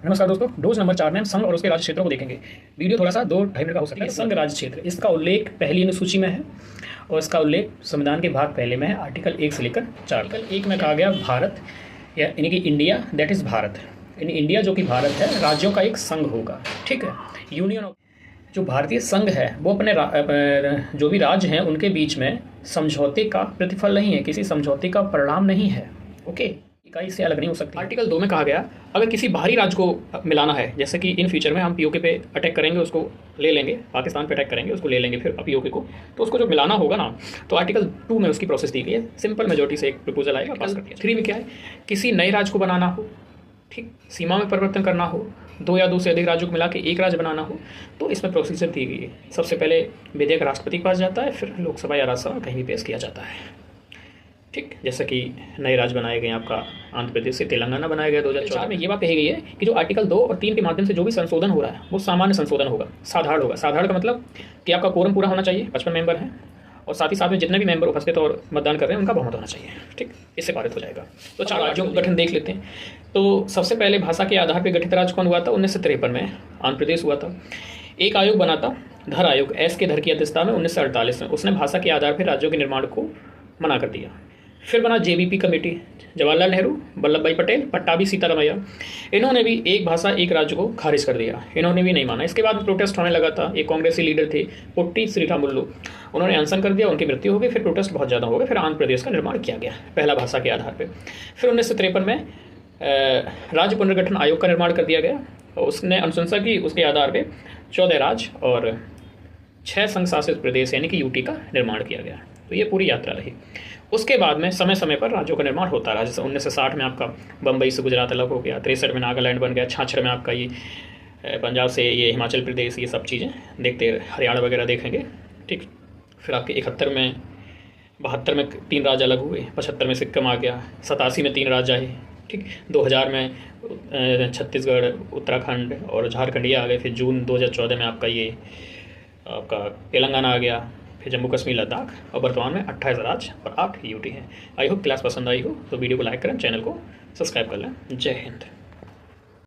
नमस्कार दोस्तों, dose number 4 में हम संघ और उसके राज्य क्षेत्रों को देखेंगे। वीडियो थोड़ा सा 2-2.5 मिनट का हो सकता है। संघ राज्य क्षेत्र, इसका उल्लेख पहली अनुसूची में है और इसका उल्लेख संविधान के भाग पहले में है, आर्टिकल 1 से लेकर 4। आर्टिकल 1 में कहा गया भारत यानी कि इंडिया, दैट इज़ भारत। यानी इंडिया जो कि भारत है, राज्यों का एक संघ होगा, ठीक है। यूनियन ऑफ जो भारतीय संघ है वो अपने जो भी राज्य हैं उनके बीच में समझौते का प्रतिफल नहीं है, किसी समझौते का परिणाम नहीं है, ओके। इकाई से अलग नहीं हो सकती। आर्टिकल 2 में कहा गया अगर किसी बाहरी राज्य को मिलाना है, जैसे कि इन फ्यूचर में हम पीओके पे अटैक करेंगे, उसको ले लेंगे, पाकिस्तान पे अटैक करेंगे, उसको ले लेंगे फिर पीओके को, तो उसको जो मिलाना होगा ना, तो आर्टिकल 2 में उसकी प्रोसेस दी गई है। सिंपल मेजोरिटी से एक प्रपोजल आएगा, पास कर दिया। 3 में क्या है, किसी नए राज्य को बनाना हो, ठीक, सीमा में परिवर्तन करना हो, 2 या 2 से अधिक राज्यों को मिला के एक राज्य बनाना हो, तो इसमें प्रोसीजर दी गई है। सबसे पहले विधेयक राष्ट्रपति के पास जाता है, फिर लोकसभा या राज्यसभा कहीं भी पेश किया जाता है, ठीक। जैसा कि नए राज्य बनाए गए, आपका आंध्र प्रदेश से तेलंगाना बनाया गया 2004 में। ये बात कही गई है कि जो आर्टिकल 2 और 3 के माध्यम से जो भी संशोधन हो रहा है वो सामान्य संशोधन होगा, साधारण होगा। साधारण का मतलब कि आपका कोरम पूरा होना चाहिए, 55 मेंबर हैं, और साथ ही साथ में जितने भी मेंबर उपस्थित और मतदान कर रहे हैं उनका बहुमत होना चाहिए, ठीक। इससे पारित हो जाएगा। तो 4 राज्यों का गठन देख लेते हैं। तो सबसे पहले भाषा के आधार पर गठित राज्य कौन हुआ था? 1953 में आंध्र प्रदेश हुआ था। एक आयोग बना था, धर आयोग, एस के धर की अध्यक्षता में 1948 में। उसने भाषा के आधार पर राज्यों के निर्माण को मना कर दिया। फिर बना जेबीपी कमेटी, जवाहरलाल नेहरू, वल्लभ भाई पटेल, पट्टाभी सीतारामैया। इन्होंने भी एक भाषा एक राज्य को खारिज कर दिया, इन्होंने भी नहीं माना। इसके बाद प्रोटेस्ट होने लगा था। एक कांग्रेसी लीडर थे पोट्टी श्रीरामुलु, उन्होंने अनशन कर दिया, उनकी मृत्यु हो गई। फिर प्रोटेस्ट बहुत ज़्यादा हो गए, फिर आंध्र प्रदेश का निर्माण किया गया पहला भाषा के आधार पर। फिर 1953 में राज्य पुनर्गठन आयोग का निर्माण कर दिया गया और उसने अनुशंसा की। उसके आधार पर 14 राज्य और 6 संघ शासित प्रदेश यानी कि यूटी का निर्माण किया गया। तो ये पूरी यात्रा रही। उसके बाद में समय समय पर राज्यों का निर्माण होता रहा। जैसे 1960 में आपका बम्बई से गुजरात अलग हो गया, 63 में नागालैंड बन गया, 66 में आपका ये पंजाब से ये हिमाचल प्रदेश, ये सब चीज़ें देखते, हरियाणा वगैरह देखेंगे, ठीक। फिर आपके 71 में, 72 में 3 राज्य अलग हुए, 75 में सिक्किम आ गया, 87 में 3 राज्य आए, ठीक। 2000 में छत्तीसगढ़, उत्तराखंड और झारखंड ये आ गए। फिर जून 2014 में आपका ये आपका तेलंगाना आ गया, फिर जम्मू कश्मीर, लद्दाख, और वर्तमान में 28 राज्य और 8 यूटी हैं। आई होप क्लास पसंद आई हो तो वीडियो को लाइक करें, चैनल को सब्सक्राइब कर लें। जय हिंद।